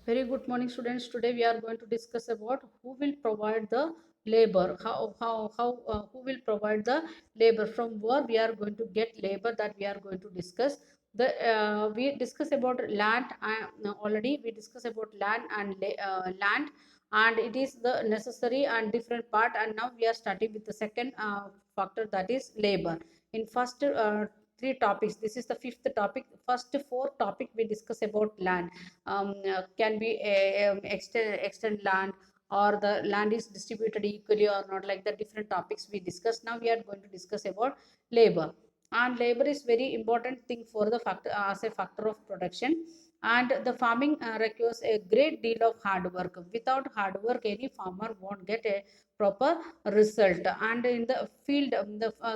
Very good morning, students. Today we are going to discuss about who will provide the labor. Who will provide the labor, from where we are going to get labor, that we are going to discuss. We discuss about land. Already we discuss about land and land, and it is the necessary and different part. And now we are starting with the second factor, that is labor. In first three topics, this is the fifth topic. First four topic we discuss about land. Can we extend land, or the land is distributed equally or not, like the different topics we discuss. Now we are going to discuss about labor. And labor is very important thing for the factor, as a factor of production. And the farming requires a great deal of hard work. Without hard work, any farmer won't get a proper result. And in the field,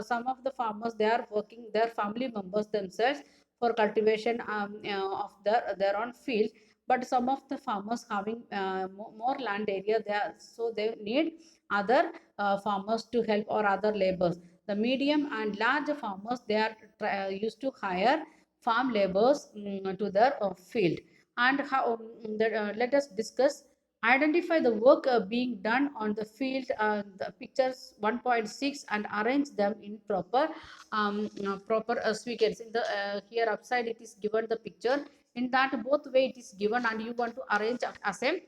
some of the farmers, they are working their family members themselves for cultivation of their own field. But some of the farmers having more land area there, so they need other farmers to help, or other laborers. The medium and large farmers, they are used to hire farm laborers to their field. And how let us discuss. Identify the work being done on the field, the pictures 1.6, and arrange them in proper sequence. In the here upside it is given the picture. In that both way it is given, and you want to arrange as a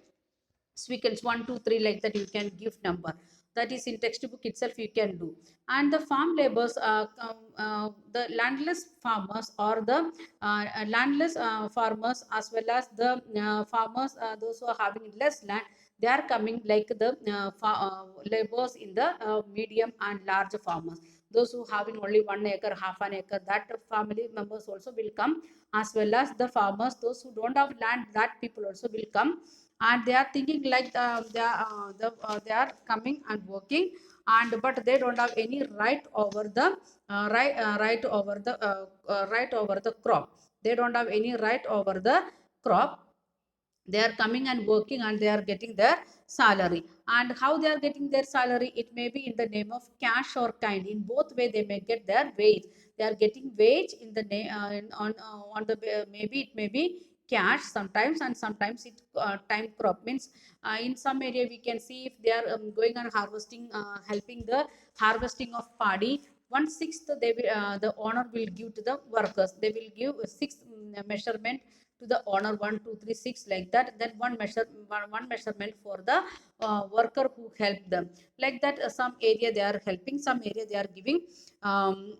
sequence 1 2 3, like that you can give number. That is in textbook itself you can do. And the farm laborers, the landless farmers, or the landless farmers, as well as the farmers, those who are having less land, they are coming like the laborers in the medium and large farmers. Those who having only 1 acre, half an acre, that family members also will come, as well as the farmers, those who don't have land, that people also will come. And they are thinking like they are coming and working, and but they don't have any right over the right over the crop. They don't have any right over the crop. They are coming and working, and they are getting their salary. And how they are getting their salary, it may be in the name of cash or kind. In both way they may get their wage. They are getting wage in the name on the maybe it may be cash sometimes, and sometimes it time crop means in some area we can see, if they are going on harvesting, helping the harvesting of paddy, 1/6 they will, the owner will give to the workers. They will give six measurement to the owner, 1 2 3 6, like that. Then one measurement for the worker who helped them, like that. Some area they are helping, some area they are giving um,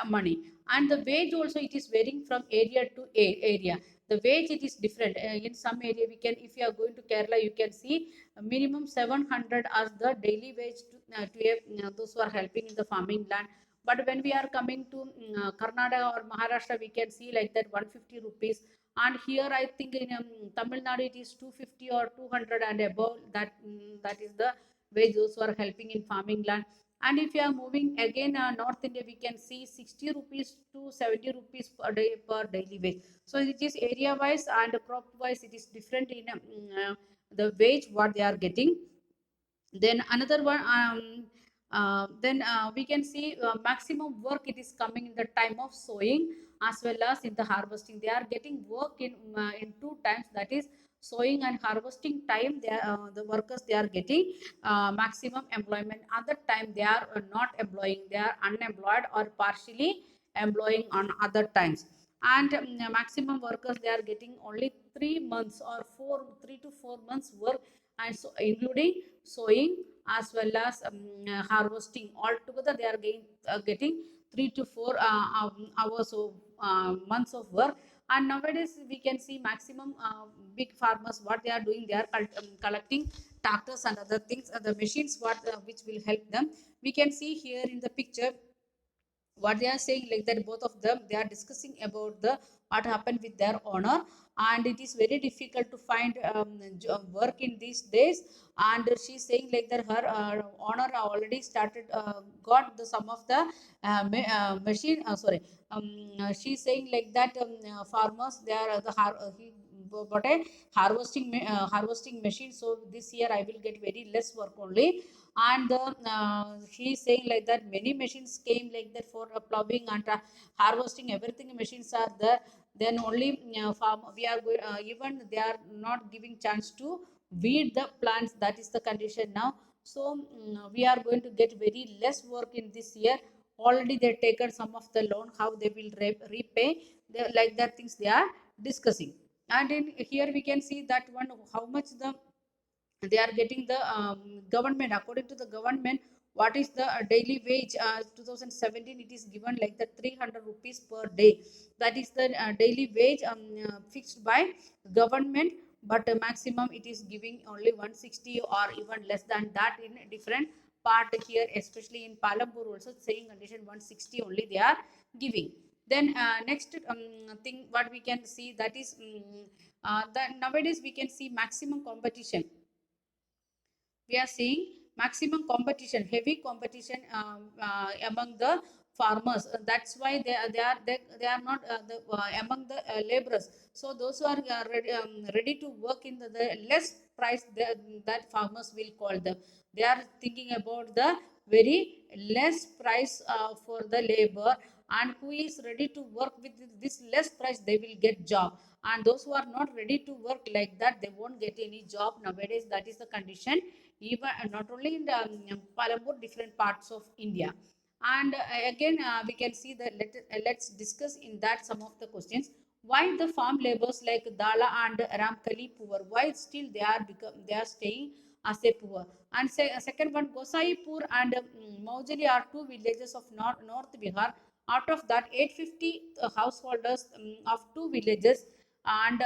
money. And the wage also, it is varying from area to area. The wage, it is different. In some area we can, if you are going to Kerala, you can see minimum 700 as the daily wage those who are helping in the farming land. But when we are coming to Karnataka or Maharashtra, we can see like that 150 rupees. And here I think in Tamil Nadu it is 250 or 200 and above. That is the wage those who are helping in farming land. And if you are moving again North India, we can see 60 rupees to 70 rupees per day per daily wage. So it is area wise and crop wise, it is different in the wage what they are getting. Then another one, then we can see maximum work, it is coming in the time of sowing as well as in the harvesting. They are getting work in two times, that is sowing and harvesting time. They are, the workers, they are getting maximum employment. Other time they are not employing, they are unemployed or partially employing on other times. And maximum workers, they are getting only 3 months or 3 to 4 months work, and so including sowing as well as harvesting. Altogether they are getting 3 to 4 hours of months of work. And nowadays we can see maximum big farmers, what they are doing, they are collecting tractors and other things, the machines what which will help them. We can see here in the picture what they are saying, like that both of them, they are discussing about the what happened with their owner. And it is very difficult to find work in these days. And she's saying like that her owner already started got the some of the machine sorry she's saying like that farmers, they are he got a harvesting machine, so this year I will get very less work only. And she is saying like that many machines came like that for plowing and harvesting, everything machines are there. then only farm we are even they are not giving chance to weed the plants. That is the condition now. So we are going to get very less work in this year. Already they taken some of the loan, how they will repay, they, like that things they are discussing. And in here we can see that one, how much they are getting the government, according to the government, what is the daily wage. 2017 it is given like the 300 rupees per day. That is the daily wage fixed by government. But maximum it is giving only 160 or even less than that in a different part here, especially in Palambur also saying condition 160 only they are giving. Then next thing what we can see, that is that nowadays we can see maximum competition. We are seeing maximum competition, heavy competition among the farmers. That's why they are not among the laborers. So those who are ready to work in the less price, that farmers will call them. They are thinking about the very less price for the labor, and who is ready to work with this less price, they will get job. And those who are not ready to work like that, they won't get any job nowadays. That is the condition, even not only in the Palambur, different parts of India. And again, we can see that let's discuss in that some of the questions. Why the farm laborers like Dala and Ramkali poor? Why still they are staying as a poor? And second one, Gosaipur and Maujali are two villages of North Bihar. Out of that, 850 householders of two villages, and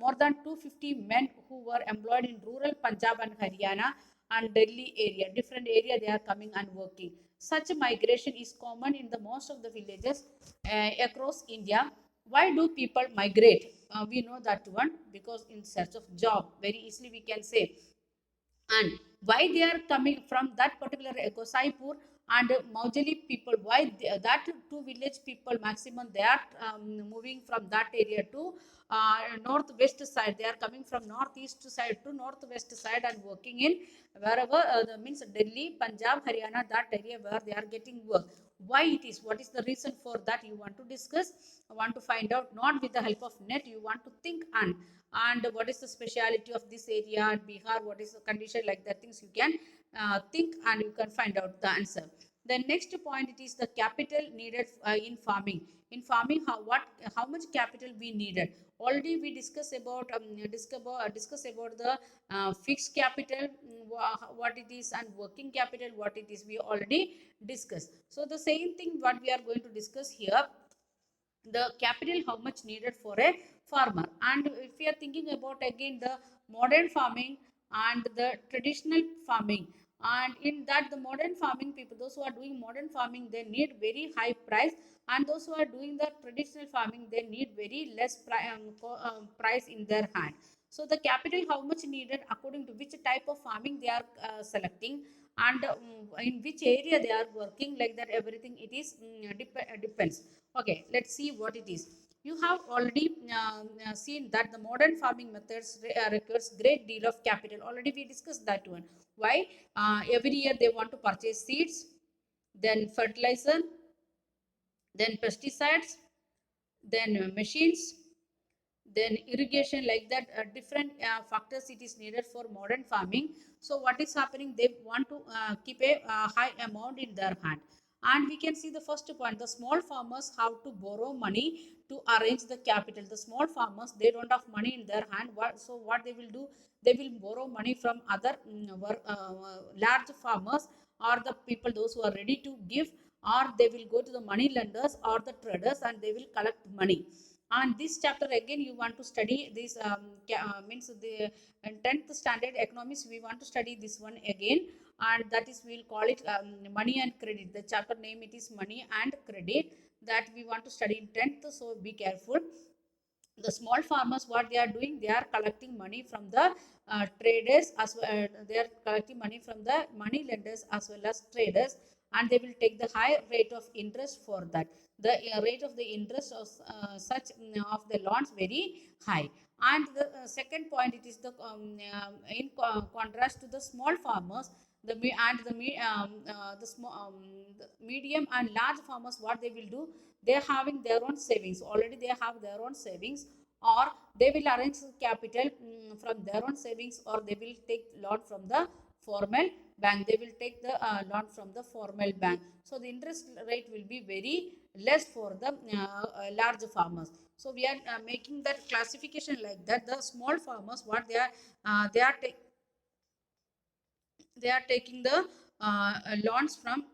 more than 250 men who were employed in rural Punjab and Haryana and Delhi area, different area they are coming and working. Such migration is common in the most of the villages across India. Why do people migrate? We know that one, because in search of job, very easily we can say. And why they are coming from that particular Gosaipur and Maujali people, why that two village people maximum they are moving from that area to northwest side. They are coming from northeast side to northwest side and working in wherever means Delhi, Punjab, Haryana, that area where they are getting work. Why it is? What is the reason for that? You want to discuss, want to find out, not with the help of net. You want to think and what is the speciality of this area and Bihar, what is the condition, like that things you can think and you can find out the answer. The next point, it is the capital needed in farming. In farming, how much capital we needed. Already we discuss about discuss about the fixed capital, what it is, and working capital, what it is, we already discussed. So the same thing what we are going to discuss here, the capital how much needed for a farmer. And if we are thinking about again the modern farming and the traditional farming, and in that the modern farming people, those who are doing modern farming, they need very high price, and those who are doing the traditional farming, they need very less price in their hand. So the capital how much needed according to which type of farming they are selecting, and in which area they are working, like that everything it is depends. Okay, let's see what it is. You have already seen that the modern farming methods requires great deal of capital. Already we discussed that one. Why? Every year they want to purchase seeds, then fertilizer, then pesticides, then machines, then irrigation, like that different factors it is needed for modern farming. So what is happening, they want to keep a high amount in their hand. And we can see the first point, the small farmers have to borrow money to arrange the capital. The small farmers, they don't have money in their hand. So what they will do, they will borrow money from other large farmers, or the people those who are ready to give, or they will go to the money lenders or the traders and they will collect money. And this chapter again you want to study this means the 10th standard economics, we want to study this one again. And that is, we'll call it money and credit. The chapter name it is money and credit, that we want to study in 10th. So be careful. The small farmers, what they are doing, they are collecting money from the traders as well. They are collecting money from the money lenders as well as traders, and they will take the high rate of interest for that. The rate of the interest of such of the loans very high. And the second point, it is the in contrast to the small farmers, the the small the medium and large farmers, what they will do, they're having their own savings, already they have their own savings, or they will arrange capital from their own savings, or they will take loan from the formal bank. They will take the loan from the formal bank. So the interest rate will be very less for the large farmers. So we are making that classification like that. The small farmers, what they are taking the loans from.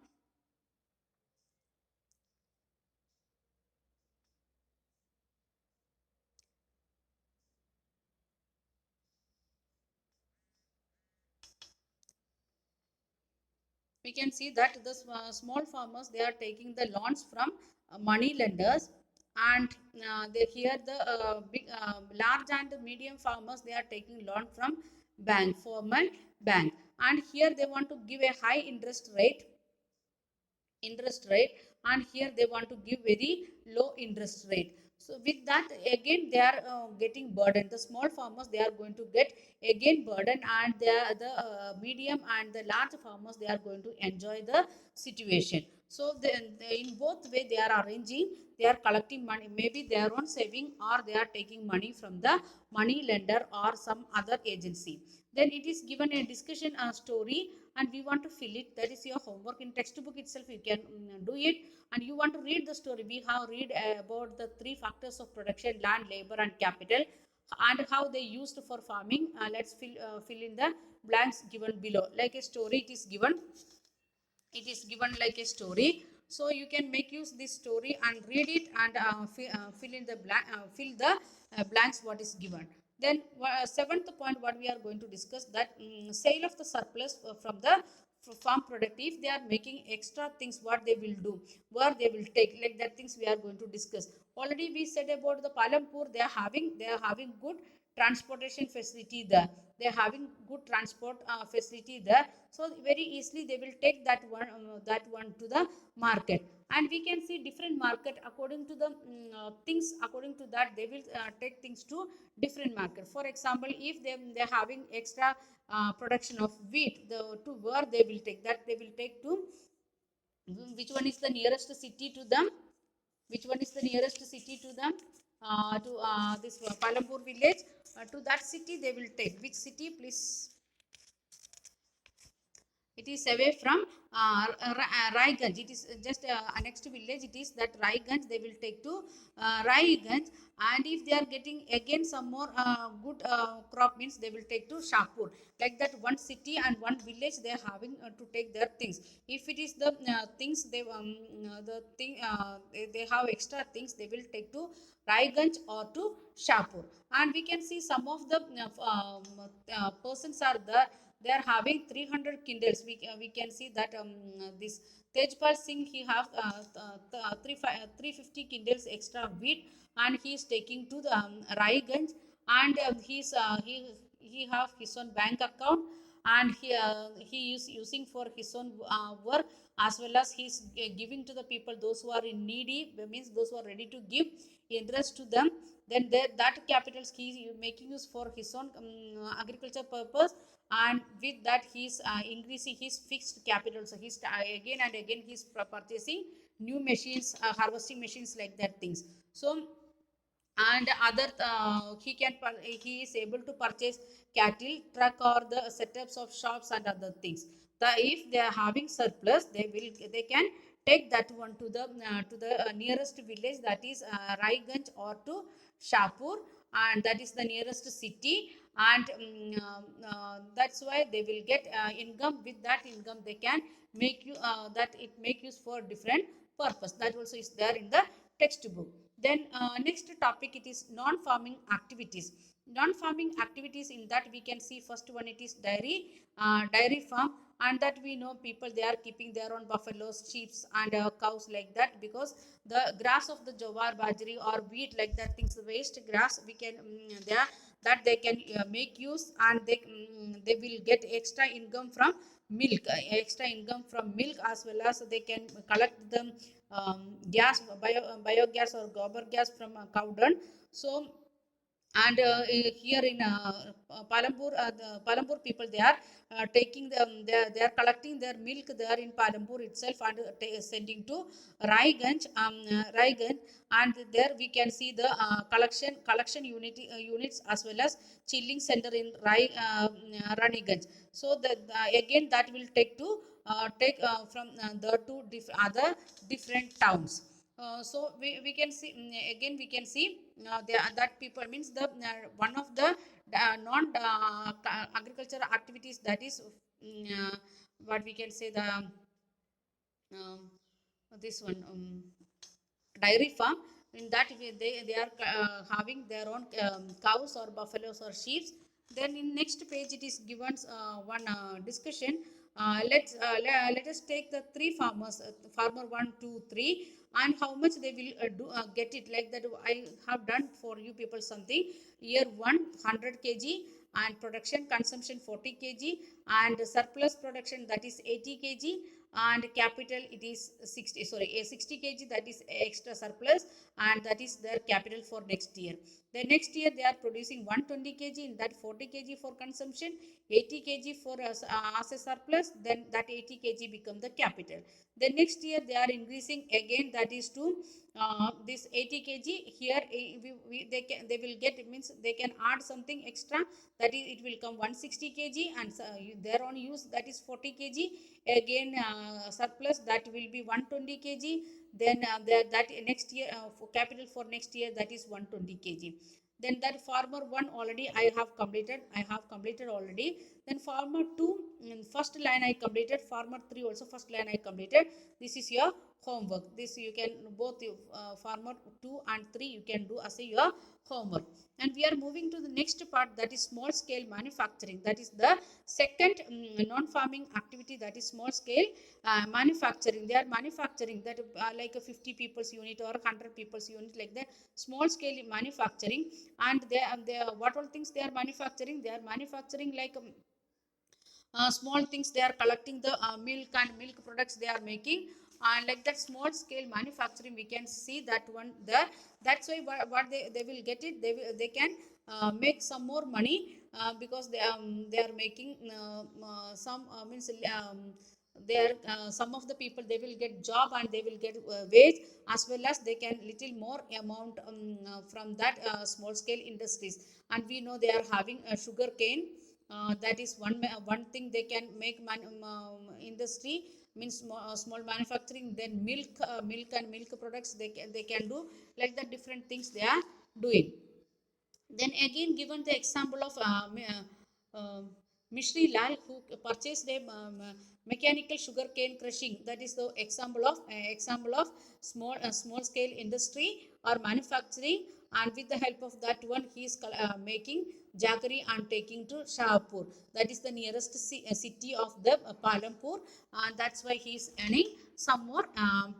We can see that the small farmers, they are taking the loans from money lenders, and they here the big large and medium farmers, they are taking loan from bank, formal bank, and here they want to give a high interest rate, and here they want to give very low interest rate. So with that, again they are getting burden. The small farmers, they are going to get again burden, and the medium and the large farmers, they are going to enjoy the situation. So in both way, they are arranging, they are collecting money, maybe their own saving, or they are taking money from the money lender or some other agency. Then it is given a discussion story, and we want to fill it. That is your homework. In textbook itself you can do it, and you want to read the story. We have read about the three factors of production: land, labor, and capital, and how they used for farming. Let's fill in the blanks given below. Like a story, it is given like a story. So you can make use this story and read it, and fill the blanks what is given. Then seventh point, what we are going to discuss, that sale of the surplus from the farm product. If they are making extra things, what they will do, where they will take, like that things we are going to discuss. Already we said about the Palampur, they are having good transportation facility there. They are having good transport facility there. So very easily they will take that one to the market. And we can see different market according to the things. According to that, they will take things to different market. For example, if they're having extra production of wheat, to where they will take that, they will take to which one is the nearest city to them, which one is the nearest city to them, to this Palampur village. To that city they will take. Which city, please? It is away from Raiganj. It is just next village. It is that Raiganj. They will take to Raiganj, and if they are getting again some more good crop, means they will take to Shahpur. Like that, one city and one village, they are having to take their things. If it is the things they have extra things, they will take to Raiganj or to Shahpur. And we can see some of the persons are there. They are having 300 kindles. We can see that this Tejpal Singh, he have 350 kindles extra wheat, and he is taking to the Raiganj, and he have his own bank account, and he is using for his own work, as well as he is giving to the people, those who are in needy, means those who are ready to give interest to them. Then that capitals he is making use for his own agriculture purpose, and with that he's increasing his fixed capital. So he's again and again he's purchasing new machines, harvesting machines, like that things. So and other he is able to purchase cattle, truck, or the setups of shops and other things. If they are having surplus, they can take that one to the nearest village, that is Raiganj or to Shahpur, and that is the nearest city. And that's why they will get income. With that income, they can make you that it make use for different purpose. That also is there in the textbook. Then next topic, it is non-farming activities. Non-farming activities, in that we can see first one, it is dairy farm, and that we know people, they are keeping their own buffaloes, sheep, and cows, like that, because the grass of the jowar, bajri, or wheat, like that things, the waste grass, we can there, that they can make use, and they will get extra income from milk, as well as they can collect the gas, biogas or gobar gas from cow dung. So And here in the Palambur people, they are taking them, they are collecting their milk there in Palambur itself and sending to Raiganj, and there we can see the collection units as well as chilling center in Raniganj. So that again that will take from the two other different towns. So we can see again we can see that people means the one of the non agricultural activities, that is what we can say the um, this one dairy farm. In that way they are having their own cows or buffaloes or sheep. Then in next page it is given one discussion. Let us take the three farmers, farmer 1 2 3, and how much they will get it, like that I have done for you people something. Year 1 100 kg, and production consumption 40 kg, and surplus production, that is 80 kg, and capital it is 60, sorry, a 60 kg, that is extra surplus, and that is their capital for next year. The next year they are producing 120 kg, in that 40 kg for consumption, 80 kg for as a surplus, then that 80 kg become the capital. The next year they are increasing again, that is to this 80 kg here, they will get, means they can add something extra, that is it will come 160 kg, and their own use, that is 40 kg, again surplus, that will be 120 kg. Then that next year for capital for next year, that is 120 kg. Then that farmer 1 already I have completed already. Then farmer 2, first line I completed, farmer 3 also first line I completed. This is your homework. This you can both farmer 2 and 3 you can do as a your homework. And we are moving to the next part, that is small scale manufacturing. That is the second non farming activity, that is small scale manufacturing. They are manufacturing that like a 50 people's unit or 100 people's unit, like that small scale manufacturing. And they what all things they are manufacturing, they are manufacturing like small things, they are collecting the milk and milk products they are making, and like that small scale manufacturing we can see that one there. That's why what they will get it, they can make some more money, because they are making some means they are some of the people they will get job, and they will get wage, as well as they can little more amount from that small scale industries. And we know they are having a sugar cane, that is one thing they can make industry, means small manufacturing. Then milk and milk products they can do, like the different things they are doing. Then again given the example of Mishri Lal, who purchased a mechanical sugar cane crushing. That is the example of small scale industry or manufacturing. And with the help of that one, he is making jaggery and taking to Shahpur. That is the nearest city of the Palampur, and that's why he is earning some more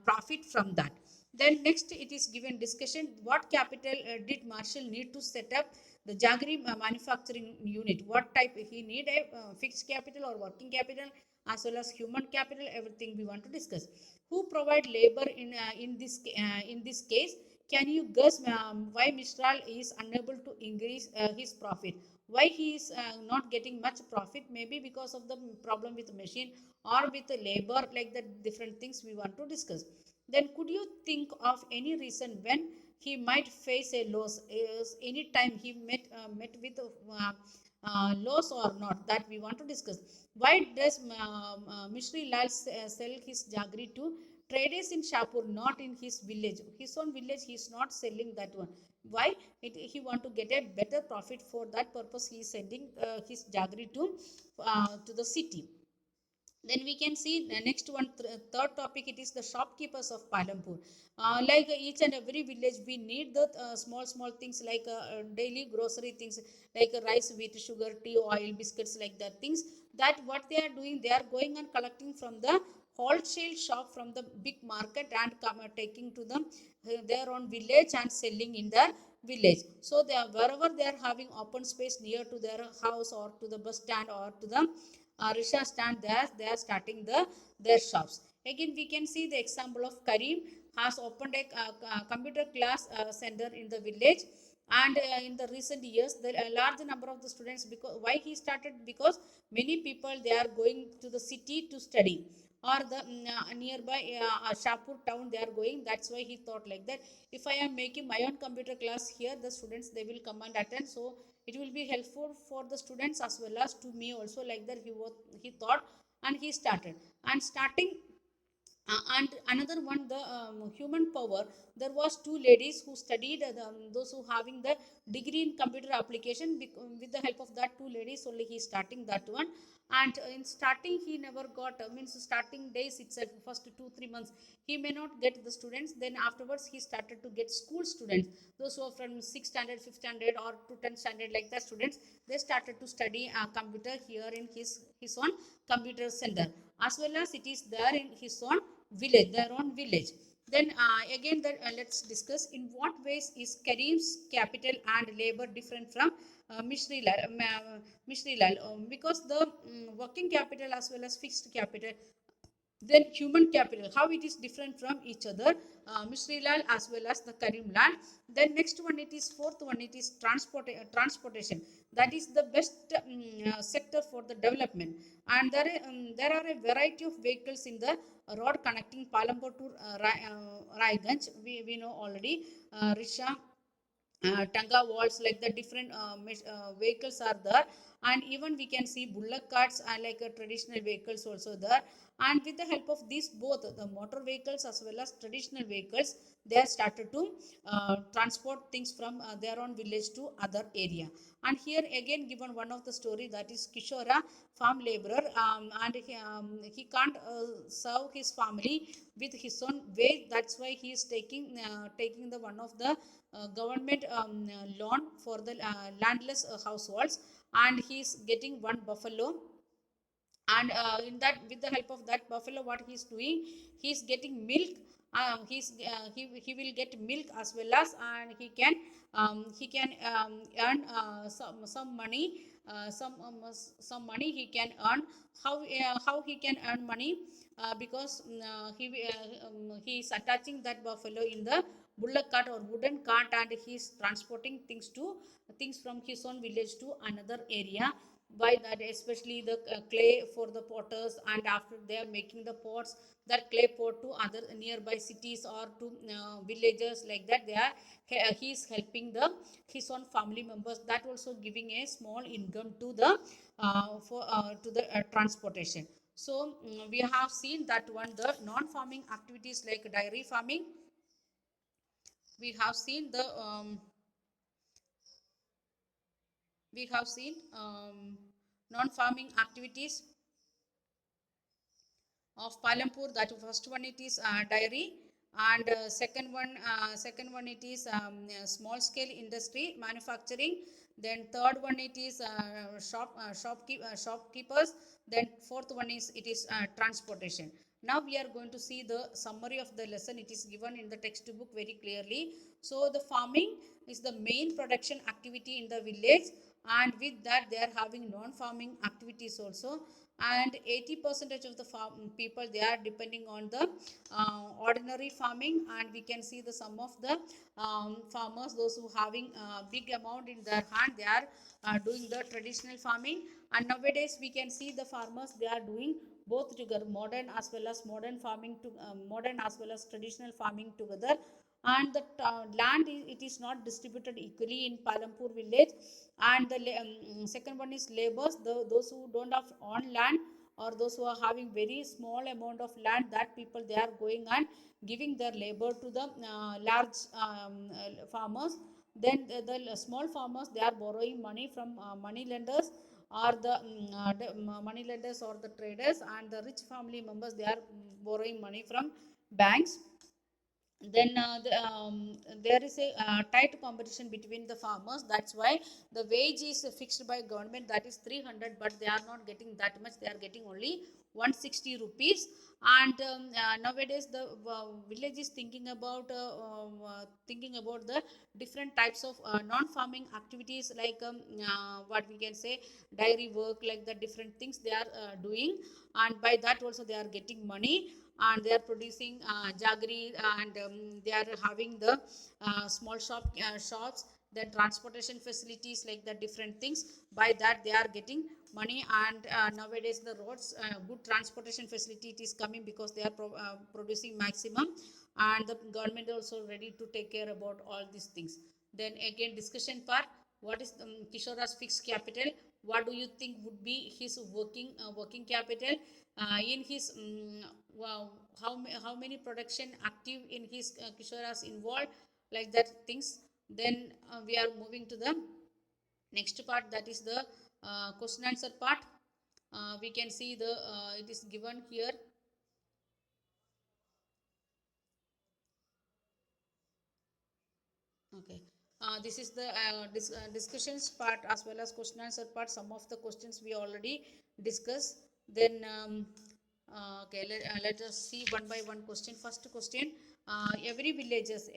profit from that. Then next it is given discussion, what capital did Marshall need to set up the jaggery manufacturing unit? What type he need, a fixed capital or working capital, as well as human capital, everything we want to discuss. Who provide labor in this case? Can you guess why Mistral is unable to increase his profit? Why he is not getting much profit? Maybe because of the problem with the machine or with the labor, like the different things we want to discuss. Then could you think of any reason when he might face a loss? Is any time he met with loss or not? That we want to discuss. Why does Mishri Lal sell his jaggery to traders in Shapur, not in his village? His own village, he is not selling that one. Why? He want to get a better profit. For that purpose, he is sending his jaggery to the city. Then we can see the next one, third topic, it is the shopkeepers of Palampur. Like each and every village we need the small things, like daily grocery things, like rice, wheat, sugar, tea, oil, biscuits, like that things. That what they are doing, they are going and collecting from the wholesale shop from the big market, and taking to them their own village and selling in their village. So they are, wherever they are having open space near to their house or to the bus stand or to the Risha stand, there they are starting their shops. Again we can see the example of Karim has opened a computer class center in the village. And in the recent years, the a large number of the students, because why he started, because many people they are going to the city to study, or the nearby Shapur town they are going. That's why he thought like that, if I am making my own computer class here, the students they will come and attend, so it will be helpful for the students as well as to me also, like that he thought, and he started. And starting and another one, the human power. There was two ladies who studied, those who having the degree in computer application. With the help of that two ladies only, he starting that one. And in starting, he never got means starting days itself, first 2 3 months he may not get the students. Then afterwards he started to get school students, those who are from 6th standard, 5th standard, or to 10th standard, like that students. They started to study computer here in his own computer center, as well as it is there in his own village, their own village. Then again, let's discuss in what ways is Kareem's capital and labor different from Mishri Lal, because the working capital as well as fixed capital, then human capital, how it is different from each other, Mishri Lal as well as the Karim Lal. Then next one, it is fourth one, it is transportation. That is the best sector for the development. And there are a variety of vehicles in the road connecting Palampur to Raiganj. We know already, Risha, Tanga walls, like the different vehicles are there. And even we can see bullock carts are like a traditional vehicles also there. And with the help of these both the motor vehicles as well as traditional vehicles, they are started to transport things from their own village to other area. And here again given one of the story, that is Kishora, farm laborer, and he can't serve his family with his own wage. That's why he is taking the one of the government loan for the landless households, and he's getting one buffalo. And in that, with the help of that buffalo, what he's doing, he's getting milk. He will get milk as well as, and he can earn some money, some money he can earn. How he can earn money, because he is attaching that buffalo in the bullock cart or wooden cart, and he is transporting things from his own village to another area. By that, especially the clay for the potters, and after they are making the pots, that clay pot to other nearby cities or to villages, like that they are he is helping the his own family members, that also giving a small income to the for to the transportation. So we have seen that one, the non-farming activities like dairy farming. We have seen the we have seen non-farming activities of Palampur. That first one it is dairy, and second one it is small scale industry manufacturing. Then third one it is shopkeepers. Then fourth one is it is transportation. Now we are going to see the summary of the lesson. It is given in the textbook very clearly. So the farming is the main production activity in the village, and with that they are having non-farming activities also. And 80 percentage of the people they are depending on the ordinary farming. And we can see the some of the farmers, those who having big amount in their hand, they are doing the traditional farming. And nowadays we can see the farmers they are doing both together, modern as well as modern farming to modern as well as traditional farming together. And the land it is not distributed equally in Palampur village. And the second one is labors, those who don't have on land, or those who are having very small amount of land, that people they are going and giving their labor to the large farmers. Then the small farmers they are borrowing money from money lenders, or the money lenders or the traders. And the rich family members they are borrowing money from banks. Then there is a tight competition between the farmers. That's why the wage is fixed by government, that is 300, but they are not getting that much, they are getting only 160 rupees. And nowadays the village is thinking about the different types of non-farming activities, like what we can say, dairy work, like the different things they are doing. And by that also they are getting money, and they are producing jaggery, and they are having the small shops. then transportation facilities, like the different things. By that they are getting money. And nowadays the roads, good transportation facility it is coming, because they are producing maximum, and the government also ready to take care about all these things. Then again, discussion part. What is Kishora's fixed capital? What do you think would be his working capital in his wow, how many production active in his Kishora's involved, like that things. Then we are moving to the next part, that is the question answer part. We can see the it is given here. Okay. This is the discussions part as well as question answer part. Some of the questions we already discussed. Then, okay, let us see one by one question. First question, every villages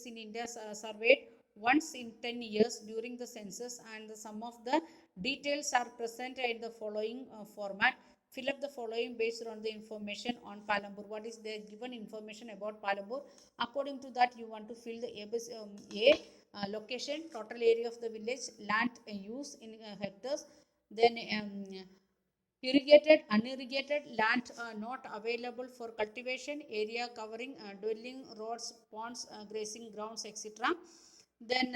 in India surveyed once in 10 years during the census, and some of the details are present in the following format. Fill up the following based on the information on Palambur. What is the given information about Palambur? According to that, you want to fill the location, total area of the village, land use in hectares, then irrigated, unirrigated land not available for cultivation, area covering dwelling, roads, ponds, grazing grounds, etc. Then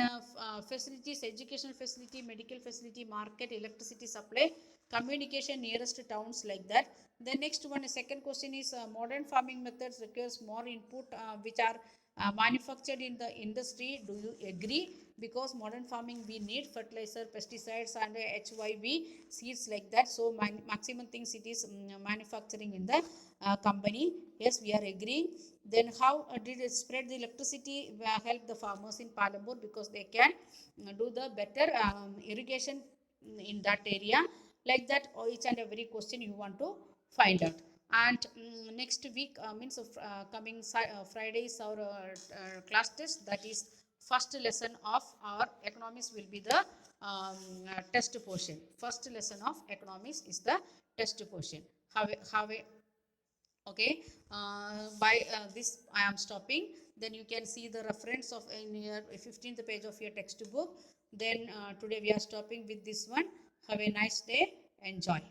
facilities, educational facility, medical facility, market, electricity supply, communication nearest to towns, like that. The next one, second question is modern farming methods requires more input which are manufactured in the industry. Do you agree? Because modern farming we need fertilizer, pesticides, and HYV seeds, like that. So maximum things it is manufacturing in the company. Yes, we are agreeing. Then how did it spread the electricity help the farmers in Palambur, because they can do the better irrigation in that area, like that. Or each and every question you want to find out. And next week means of coming Friday is our class test, that is first lesson of our economics will be the test portion. First lesson of economics is the test portion. How okay, by this I am stopping. Then you can see the reference of in your 15th page of your textbook. Then today we are stopping with this one. Have a nice day. Enjoy.